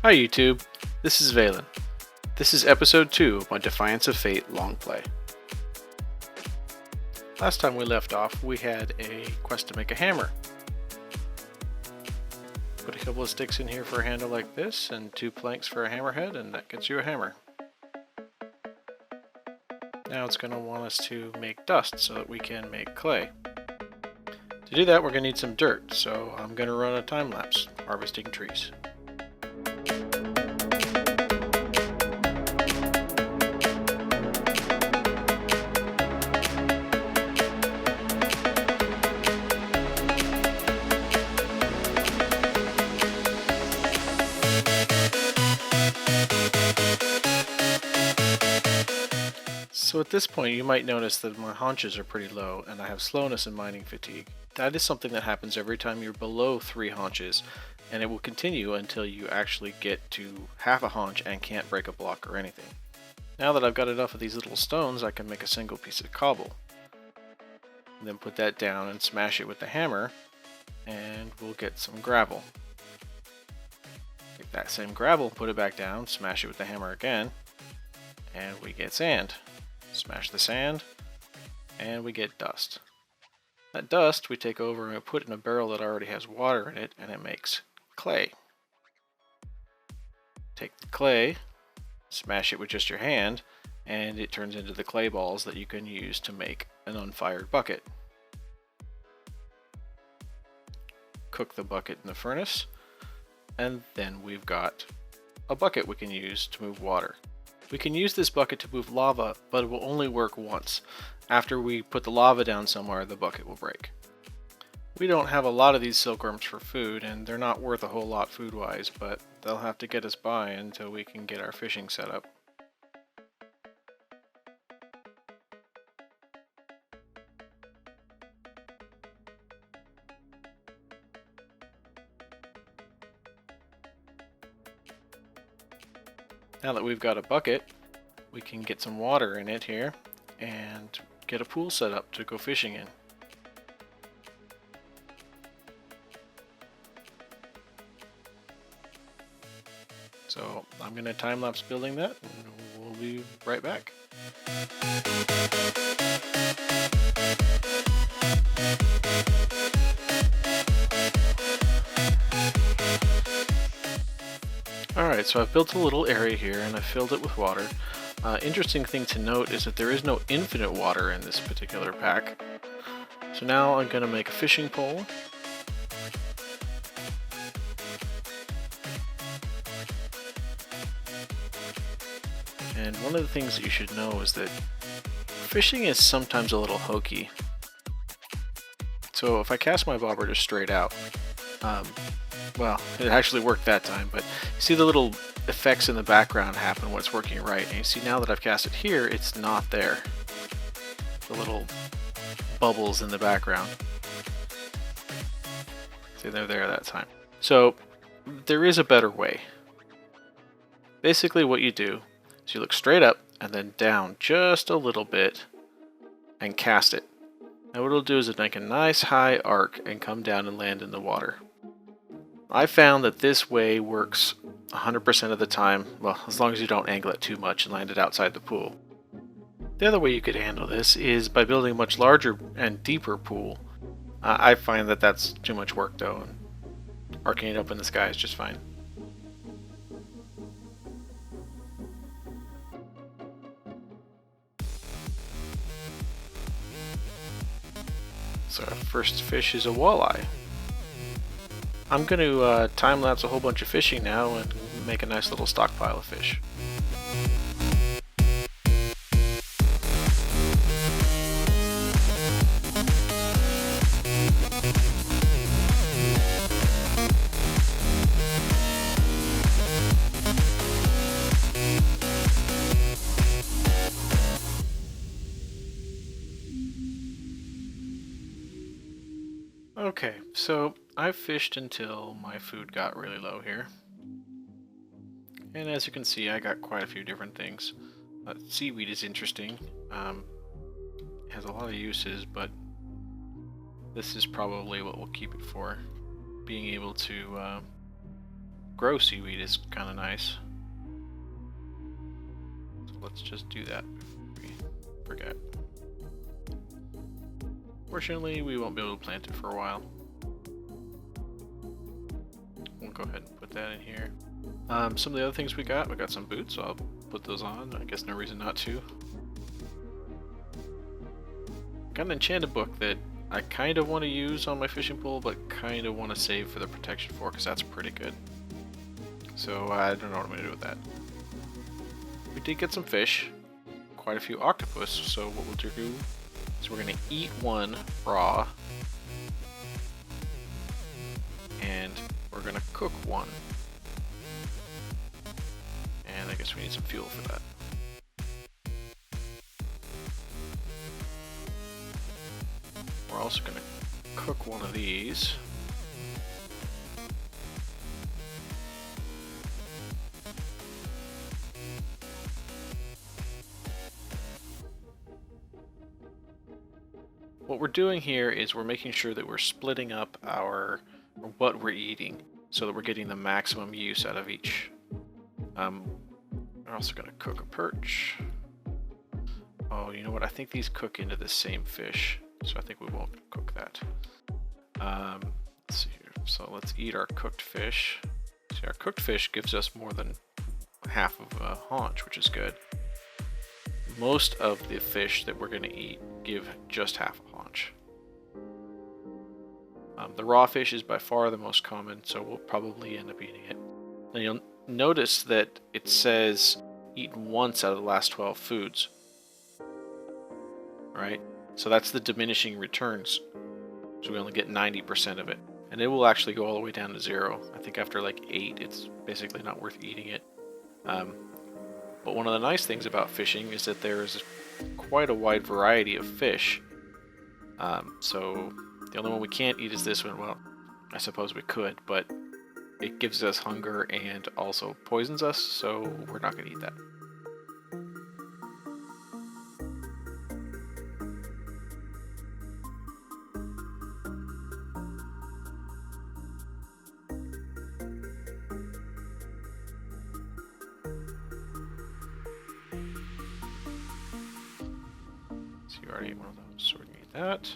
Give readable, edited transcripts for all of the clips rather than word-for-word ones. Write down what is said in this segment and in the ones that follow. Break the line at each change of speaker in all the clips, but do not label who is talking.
Hi YouTube, this is Valen. This is episode 2 of my Defiance of Fate long play. Last time we left off, we had a quest to make a hammer. Put a couple of sticks in here for a handle like this, and 2 planks for a hammerhead, and that gets you a hammer. Now it's going to want us to make dust so that we can make clay. To do that, we're going to need some dirt, so I'm going to run a time lapse, harvesting trees. So at this point you might notice that my haunches are pretty low and I have slowness and mining fatigue. That is something that happens every time you're below 3 haunches, and it will continue until you actually get to half a haunch and can't break a block or anything. Now that I've got enough of these little stones, I can make a single piece of cobble. And then put that down and smash it with the hammer, and we'll get some gravel. Take that same gravel, put it back down, smash it with the hammer again, and we get sand. Smash the sand, and we get dust. That dust we take over and we put in a barrel that already has water in it, and it makes clay. Take the clay, smash it with just your hand, and it turns into the clay balls that you can use to make an unfired bucket. Cook the bucket in the furnace, and then we've got a bucket we can use to move water. We can use this bucket to move lava, but it will only work once. After we put the lava down somewhere, the bucket will break. We don't have a lot of these silkworms for food, and they're not worth a whole lot food-wise, but they'll have to get us by until we can get our fishing set up. Now that we've got a bucket, we can get some water in it here and get a pool set up to go fishing in. So I'm going to time lapse building that, and we'll be right back. Alright, so I've built a little area here and I've filled it with water. Interesting thing to note is that there is no infinite water in this particular pack. So now I'm going to make a fishing pole. And one of the things that you should know is that fishing is sometimes a little hokey. So if I cast my bobber just straight out, well, it actually worked that time, but you see the little effects in the background happen when it's working right, and you see now that I've cast it here, it's not there. The little bubbles in the background. See, they're there that time. So, there is a better way. Basically what you do is you look straight up and then down just a little bit and cast it. And what it'll do is it'll make a nice high arc and come down and land in the water. I found that this way works 100% of the time, well, as long as you don't angle it too much and land it outside the pool. The other way you could handle this is by building a much larger and deeper pool. I find that that's too much work though, and arcing it up in the sky is just fine. So our first fish is a walleye. I'm going to time-lapse a whole bunch of fishing now and make a nice little stockpile of fish. Okay, so I've fished until my food got really low here. And as you can see, I got quite a few different things. Seaweed is interesting. It has a lot of uses, but this is probably what we'll keep it for. Being able to grow seaweed is kind of nice. So let's just do that. We forget. Fortunately, we won't be able to plant it for a while. We'll go ahead and put that in here. Some of the other things we got some boots, so I'll put those on. I guess no reason not to. Got an enchanted book that I kind of want to use on my fishing pole, but kind of want to save for the protection for, because that's pretty good. So I don't know what I'm going to do with that. We did get some fish, quite a few octopus, so what we'll do is we're going to eat one raw, and we're going to cook one. And I guess we need some fuel for that. We're also going to cook one of these. What we're doing here is we're making sure that we're splitting up what we're eating so that we're getting the maximum use out of each. We're also going to cook a perch. Oh, you know what? I think these cook into the same fish, so I think we won't cook that. Let's see here. So let's eat our cooked fish. See, our cooked fish gives us more than half of a haunch, which is good. Most of the fish that we're going to eat give just half a haunch. The raw fish is by far the most common, so we'll probably end up eating it. Now you'll notice that it says eaten once out of the last 12 foods. Right? So that's the diminishing returns. So we only get 90% of it. And it will actually go all the way down to 0. I think after like 8, it's basically not worth eating it. But one of the nice things about fishing is that there's quite a wide variety of fish. So the only one we can't eat is this one. Well, I suppose we could, but it gives us hunger and also poisons us, so we're not going to eat that. So you already ate one of those, so we're going to eat that.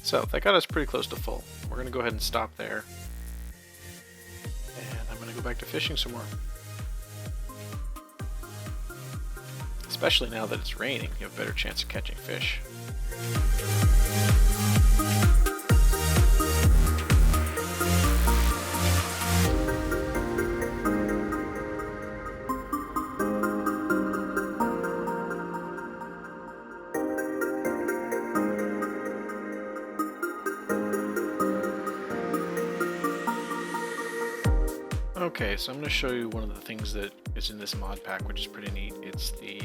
So that got us pretty close to full. We're going to go ahead and stop there. And I'm going to go back to fishing some more. Especially now that it's raining, you have a better chance of catching fish. Okay, so I'm going to show you one of the things that is in this mod pack, which is pretty neat. It's the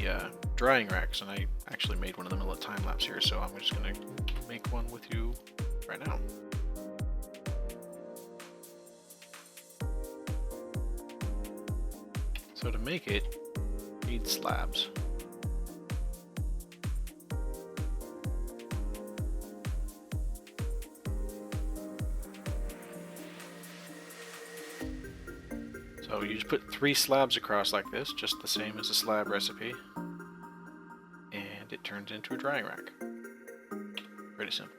drying racks, and I actually made one of them in a time lapse here, so I'm just going to make one with you right now. So to make it, you need slabs. So you just put 3 slabs across like this, just the same as a slab recipe, and it turns into a drying rack. Pretty simple.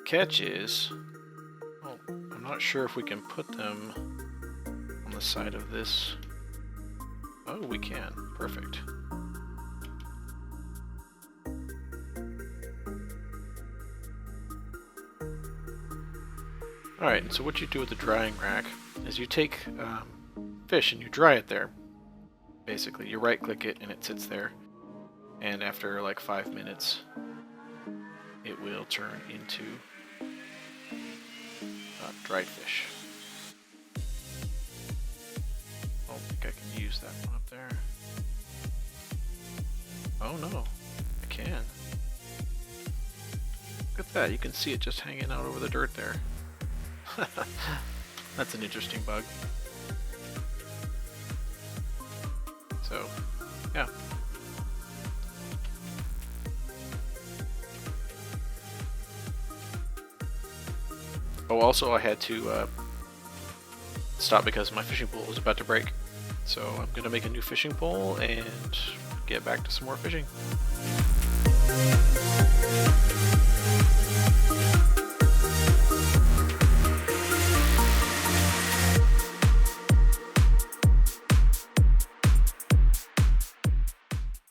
Catch is, well, I'm not sure if we can put them on the side of this. Oh, we can. Perfect. Alright, so what you do with the drying rack is you take fish and you dry it there. Basically, you right click it and it sits there, and after like 5 minutes it will turn into dried fish. I don't think I can use that one up there. Oh no, I can. Yeah, you can see it just hanging out over the dirt there. That's an interesting bug. So, yeah. Oh, also I had to stop because my fishing pole was about to break. So I'm going to make a new fishing pole and get back to some more fishing.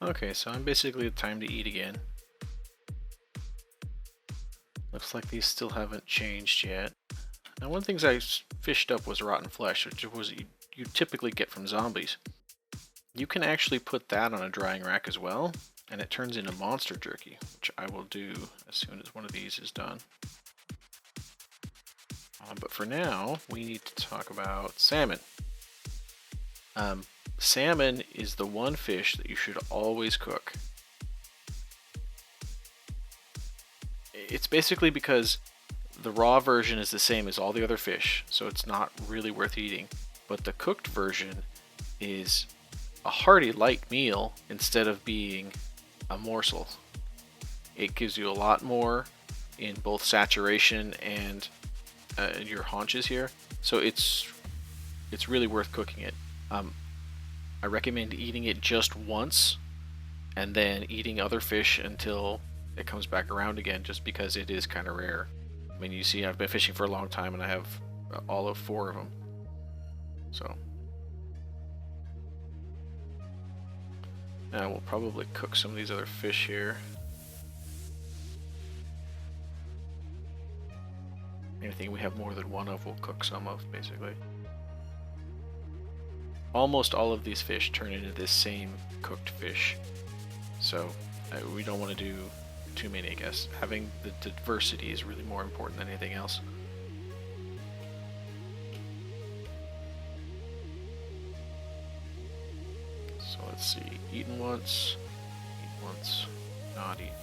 Okay, so I'm basically time to eat again. Looks like these still haven't changed yet. Now, one of the things I fished up was rotten flesh, which was you typically get from zombies. You can actually put that on a drying rack as well, and it turns into monster jerky, which I will do as soon as one of these is done. But for now, we need to talk about salmon. Salmon is the one fish that you should always cook. It's basically because the raw version is the same as all the other fish, so it's not really worth eating. But the cooked version is a hearty light meal instead of being a morsel. It gives you a lot more in both saturation and your haunches here, so it's really worth cooking it. I recommend eating it just once and then eating other fish until it comes back around again, just because it is kind of rare. I mean, you see, I've been fishing for a long time and I have all of 4 of them. So now we'll probably cook some of these other fish here. Anything we have more than one of, we'll cook some of, basically. Almost all of these fish turn into this same cooked fish, so we don't want to do too many, I guess. Having the diversity is really more important than anything else. So let's see, eaten once, not eaten.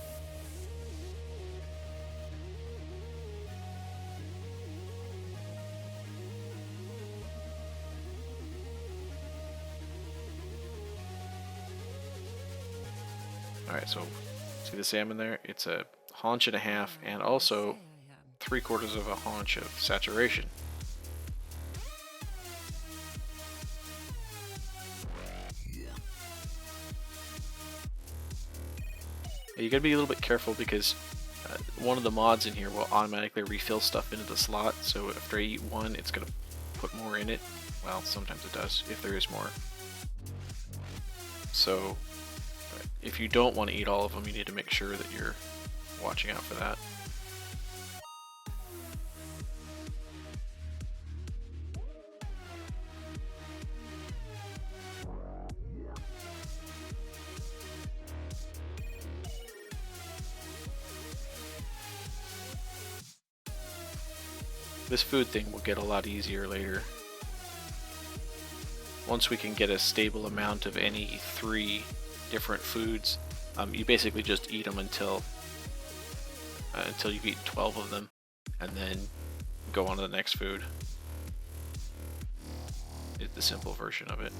Alright, so see the salmon there? It's a haunch and a half, and also 3/4 of a haunch of saturation. You gotta be a little bit careful because one of the mods in here will automatically refill stuff into the slot, so after I eat one, it's gonna put more in it. Well, sometimes it does, if there is more. So if you don't want to eat all of them, you need to make sure that you're watching out for that. This food thing will get a lot easier later. Once we can get a stable amount of any 3 different foods, you basically just eat them until you've eaten 12 of them, and then go on to the next food. It's the simple version of it.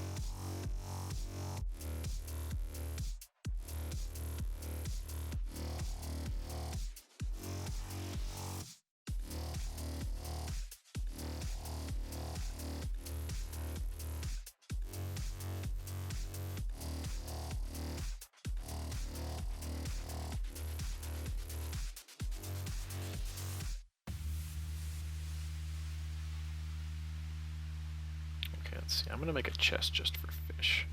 Okay, let's see. I'm gonna make a chest just for fish.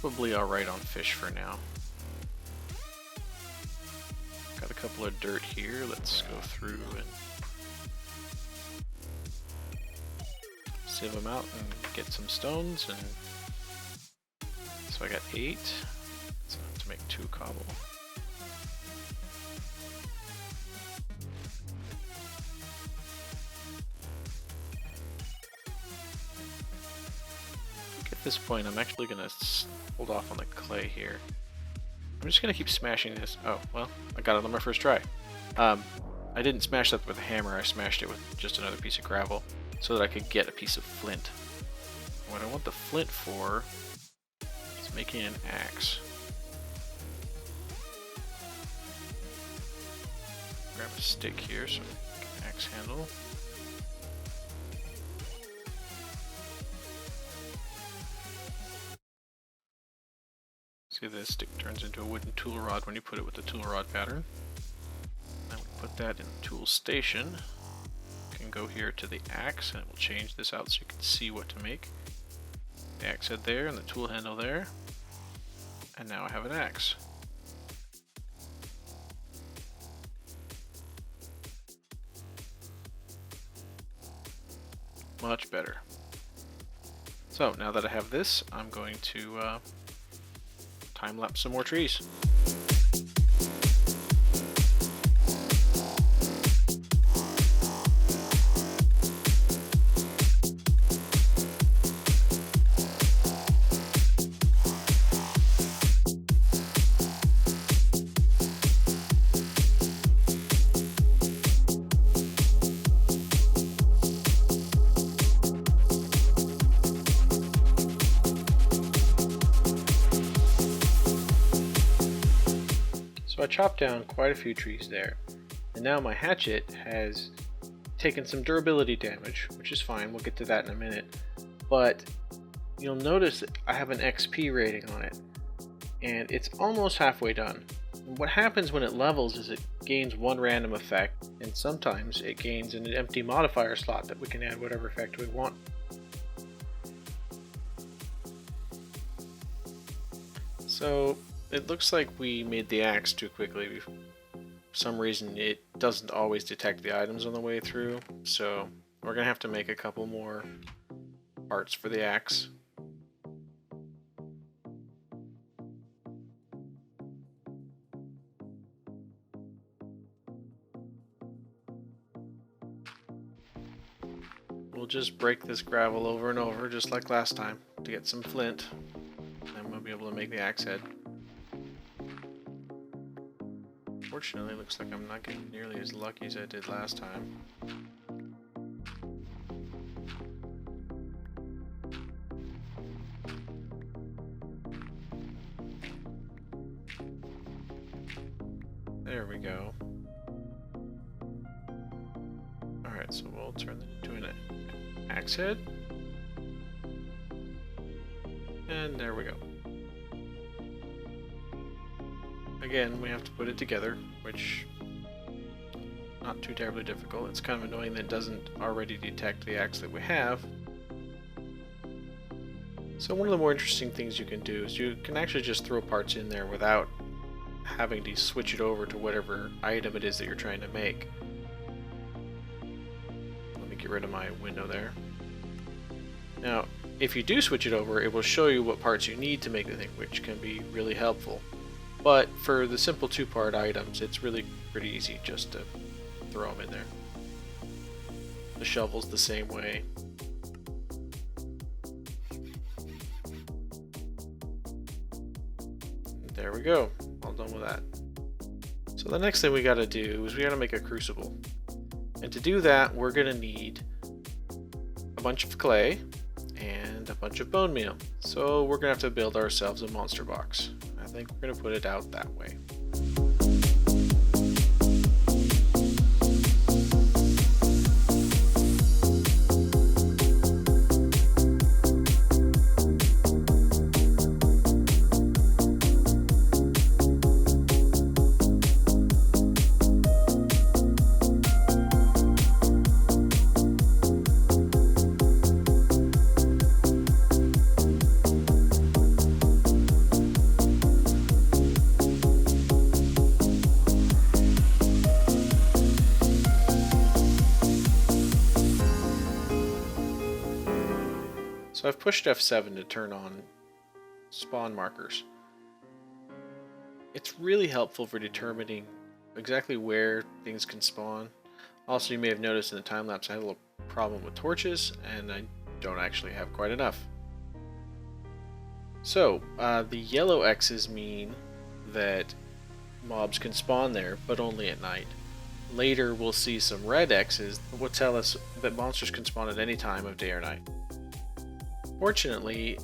probably alright on fish for now. Got a couple of dirt here. Let's go through and sieve them out and get some stones. And so I got 8. So I have to make 2 cobble. At this point, I'm actually going to hold off on the clay here. I'm just going to keep smashing this. Oh, well, I got it on my first try. I didn't smash that with a hammer, I smashed it with just another piece of gravel so that I could get a piece of flint. What I want the flint for is making an axe. Grab a stick here so I can make an axe handle. See, this stick turns into a wooden tool rod when you put it with the tool rod pattern. Then we put that in the tool station. You can go here to the axe and it will change this out so you can see what to make. The axe head there and the tool handle there. And now I have an axe. Much better. So now that I have this, I'm going to time-lapse some more trees. So I chopped down quite a few trees there, and now my hatchet has taken some durability damage, which is fine, we'll get to that in a minute, but you'll notice that I have an XP rating on it, and it's almost halfway done. And what happens when it levels is it gains one random effect, and sometimes it gains an empty modifier slot that we can add whatever effect we want. So it looks like we made the axe too quickly. For some reason it doesn't always detect the items on the way through, so we're gonna have to make a couple more parts for the axe. We'll just break this gravel over and over just like last time to get some flint, and we'll be able to make the axe head. Unfortunately, it looks like I'm not getting nearly as lucky as I did last time. There we go. Alright, so we'll turn that into an axe head. And there we go. Again, we have to put it together, which not too terribly difficult. It's kind of annoying that it doesn't already detect the axe that we have. So one of the more interesting things you can do is you can actually just throw parts in there without having to switch it over to whatever item it is that you're trying to make. Let me get rid of my window there. Now, if you do switch it over, it will show you what parts you need to make the thing, which can be really helpful. But for the simple 2-part items, it's really pretty easy just to throw them in there. The shovel's the same way. There we go, all done with that. So the next thing we gotta do is we gotta make a crucible. And to do that, we're gonna need a bunch of clay and a bunch of bone meal. So we're gonna have to build ourselves a monster box. I think we're gonna put it out that way. So I've pushed F7 to turn on spawn markers. It's really helpful for determining exactly where things can spawn. Also, you may have noticed in the time lapse I had a little problem with torches, and I don't actually have quite enough. So, the yellow X's mean that mobs can spawn there, but only at night. Later, we'll see some red X's that will tell us that monsters can spawn at any time of day or night. Fortunately,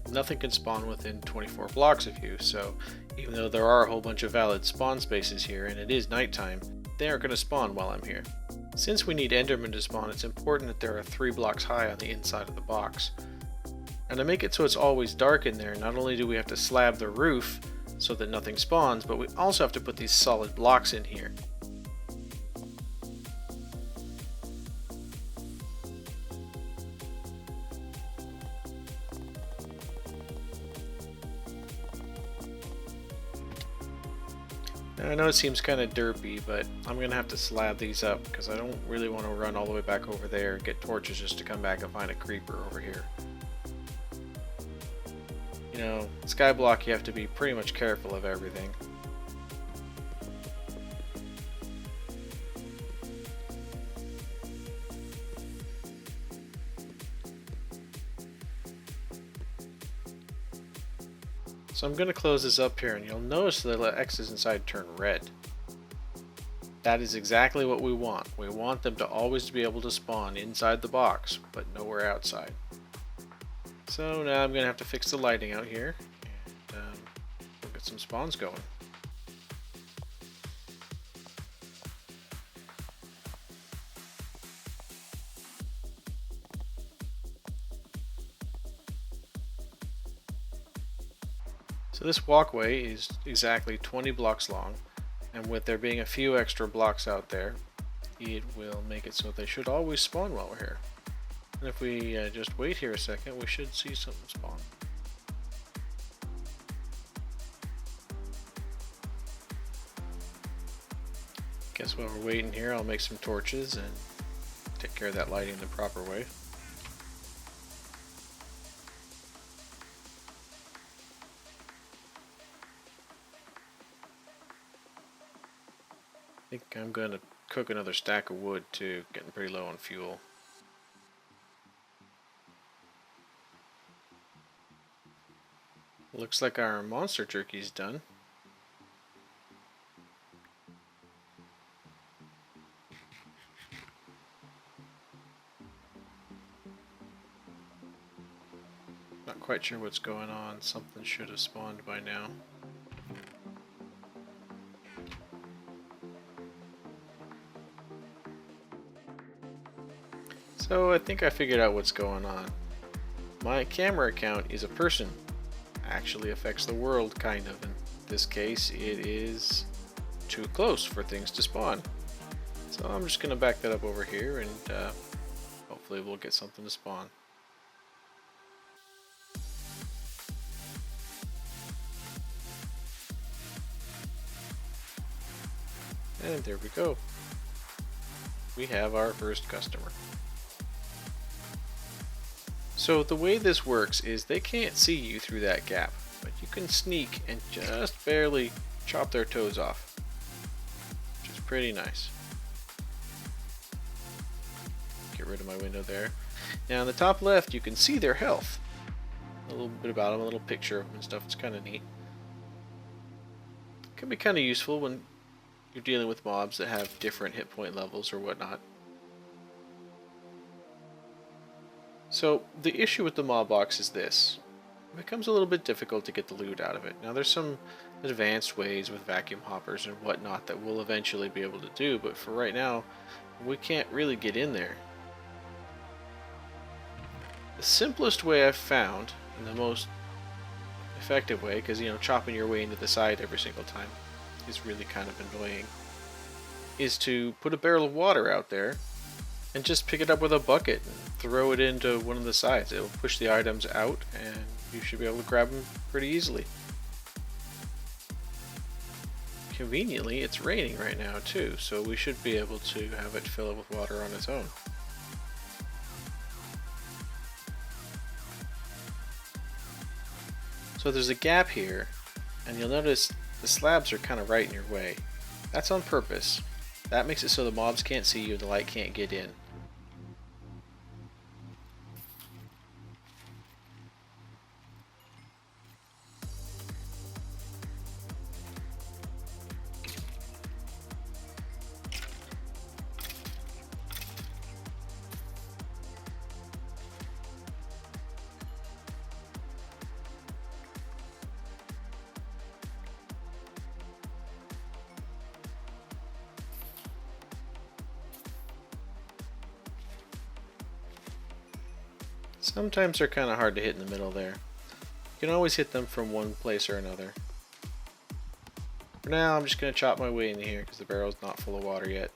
nothing can spawn within 24 blocks of you, so even though there are a whole bunch of valid spawn spaces here and it is nighttime, they aren't going to spawn while I'm here. Since we need Endermen to spawn, it's important that there are 3 blocks high on the inside of the box. And to make it so it's always dark in there, not only do we have to slab the roof so that nothing spawns, but we also have to put these solid blocks in here. Now, I know it seems kind of derpy, but I'm going to have to slab these up because I don't really want to run all the way back over there and get torches just to come back and find a creeper over here. You know, skyblock, you have to be pretty much careful of everything. So I'm going to close this up here, and you'll notice the X's inside turn red. That is exactly what we want. We want them to always be able to spawn inside the box, but nowhere outside. So now I'm going to have to fix the lighting out here, and we'll get some spawns going. So this walkway is exactly 20 blocks long, and with there being a few extra blocks out there, it will make it so they should always spawn while we're here. And if we just wait here a second, we should see something spawn. Guess while we're waiting here, I'll make some torches and take care of that lighting the proper way. I think I'm going to cook another stack of wood too, getting pretty low on fuel. Looks like our monster jerky's done. Not quite sure what's going on. Something should have spawned by now. So I think I figured out what's going on. My camera account is a person. Actually affects the world, kind of. In this case, it is too close for things to spawn. So I'm just going to back that up over here, and hopefully we'll get something to spawn. And there we go. We have our first customer. So the way this works is they can't see you through that gap, but you can sneak and just barely chop their toes off, which is pretty nice. Get rid of my window there. Now in the top left you can see their health. A little bit about them, a little picture of them and stuff. It's kind of neat. Can be kind of useful when you're dealing with mobs that have different hit point levels or whatnot. So the issue with the mob box is this. It becomes a little bit difficult to get the loot out of it. Now there's some advanced ways with vacuum hoppers and whatnot that we'll eventually be able to do, but for right now, we can't really get in there. The simplest way I've found, and the most effective way, because chopping your way into the side every single time is really kind of annoying, is to put a barrel of water out there and just pick it up with a bucket and throw it into one of the sides. It'll push the items out and you should be able to grab them pretty easily. Conveniently, it's raining right now too, so we should be able to have it fill up with water on its own. So there's a gap here, and you'll notice the slabs are kind of right in your way. That's on purpose. That makes it so the mobs can't see you, the light can't get in. Sometimes they're kind of hard to hit in the middle there. You can always hit them from one place or another. For now, I'm just going to chop my way in here because the barrel's not full of water yet.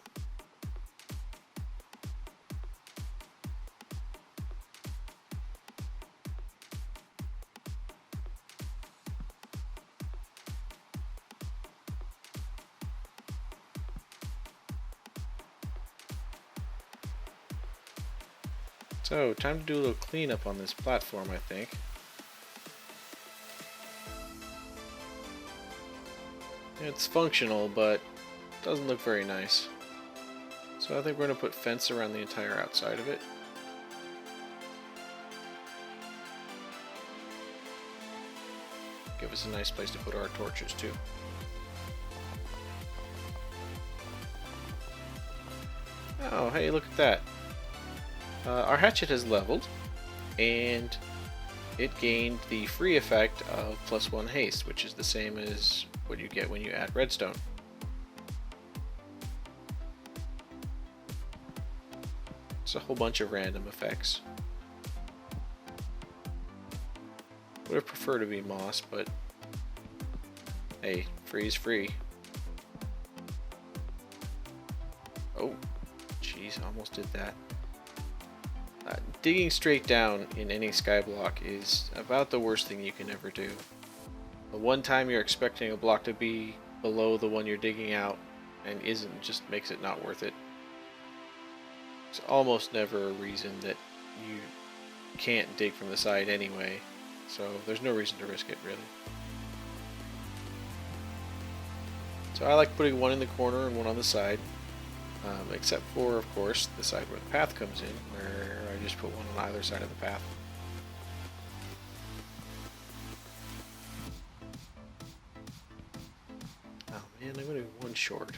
So, time to do a little cleanup on this platform, I think. It's functional, but doesn't look very nice. So I think we're going to put fence around the entire outside of it. Give us a nice place to put our torches too. Oh, hey, look at that. Our hatchet has leveled, and it gained the free effect of +1 haste, which is the same as what you get when you add redstone. It's a whole bunch of random effects. Would have preferred to be moss, but hey, free is free. Oh, jeez, almost did that. Digging straight down in any skyblock is about the worst thing you can ever do. The one time you're expecting a block to be below the one you're digging out and isn't just makes it not worth it. It's almost never a reason that you can't dig from the side anyway, so there's no reason to risk it really. So I like putting one in the corner and one on the side. Except for, of course, the side where the path comes in, where I just put one on either side of the path. Oh man, I'm going to be one short.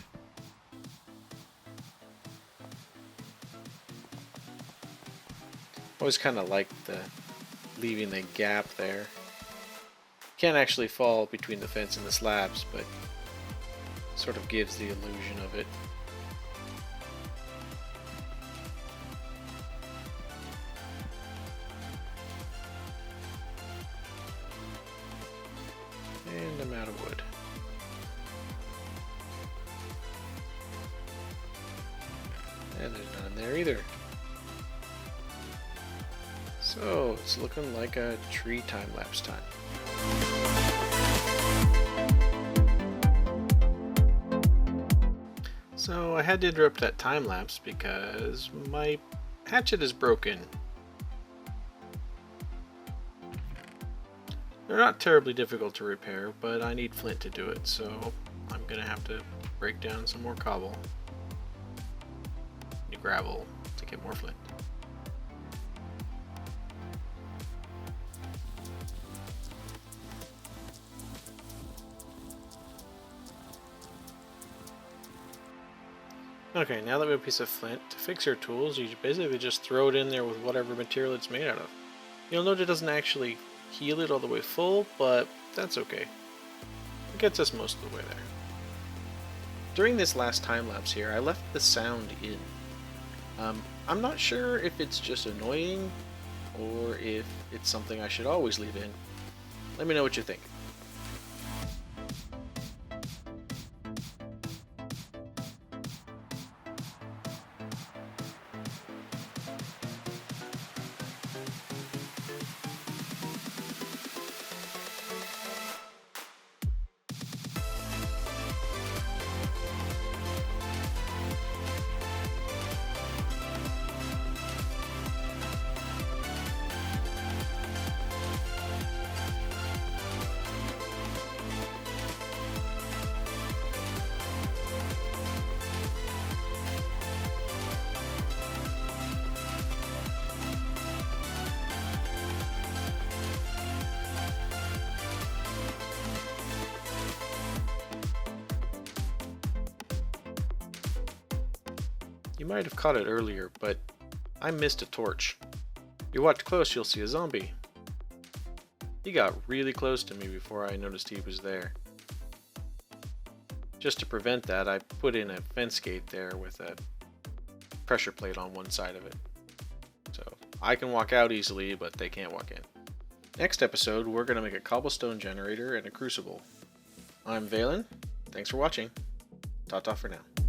Always kind of like leaving the gap there. Can't actually fall between the fence and the slabs, but sort of gives the illusion of it. And I'm out of wood. And there's none there either. So it's looking like a tree time-lapse time. So I had to interrupt that time-lapse because my hatchet is broken. They're not terribly difficult to repair, but I need flint to do it, so I'm going to have to break down some more cobble and gravel to get more flint. Okay, now that we have a piece of flint, to fix your tools, you basically just throw it in there with whatever material it's made out of. You'll note it doesn't actually heal it all the way full, but that's okay. It gets us most of the way there. During this last time lapse here, I left the sound in. I'm not sure if it's just annoying or if it's something I should always leave in. Let me know what you think. You might have caught it earlier, but I missed a torch. If you watch close, you'll see a zombie. He got really close to me before I noticed he was there. Just to prevent that, I put in a fence gate there with a pressure plate on one side of it. So I can walk out easily, but they can't walk in. Next episode, we're going to make a cobblestone generator and a crucible. I'm Valen. Thanks for watching. Ta-ta for now.